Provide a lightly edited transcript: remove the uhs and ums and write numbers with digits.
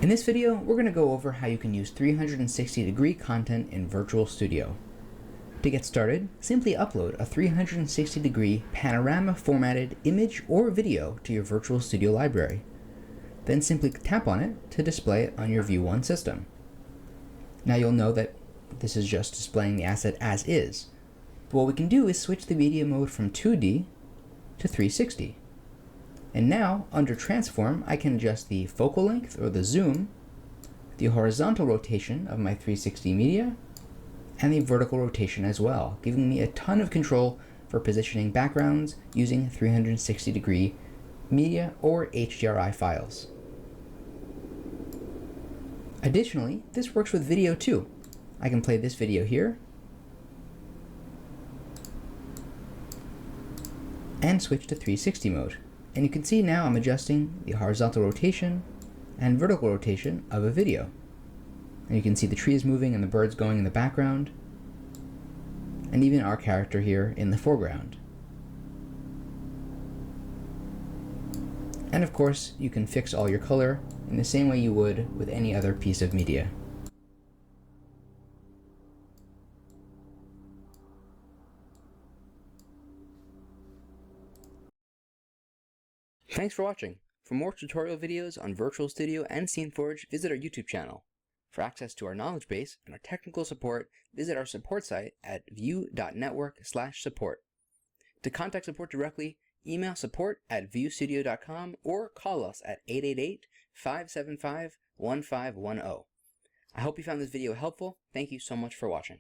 In this video, we're going to go over how you can use 360-degree content in Virtual Studio. To get started, simply upload a 360-degree panorama formatted image or video to your Virtual Studio library. Then simply tap on it to display it on your View 1 system. Now you'll know that this is just displaying the asset as is. But what we can do is switch the media mode from 2D to 360. And now, under Transform, I can adjust the focal length or the zoom, the horizontal rotation of my 360 media, and the vertical rotation as well, giving me a ton of control for positioning backgrounds using 360-degree media or HDRI files. Additionally, this works with video too. I can play this video here and switch to 360 mode. And you can see now I'm adjusting the horizontal rotation and vertical rotation of a video. And you can see the trees moving and the birds going in the background, and even our character here in the foreground. And of course, you can fix all your color in the same way you would with any other piece of media. Thanks for watching. For more tutorial videos on Virtual Studio and SceneForge, visit our YouTube channel. For access to our knowledge base and our technical support, visit our support site at view.network/support. To contact support directly, email support@viewstudio.com or call us at 888-575-1510. I hope you found this video helpful. Thank you so much for watching.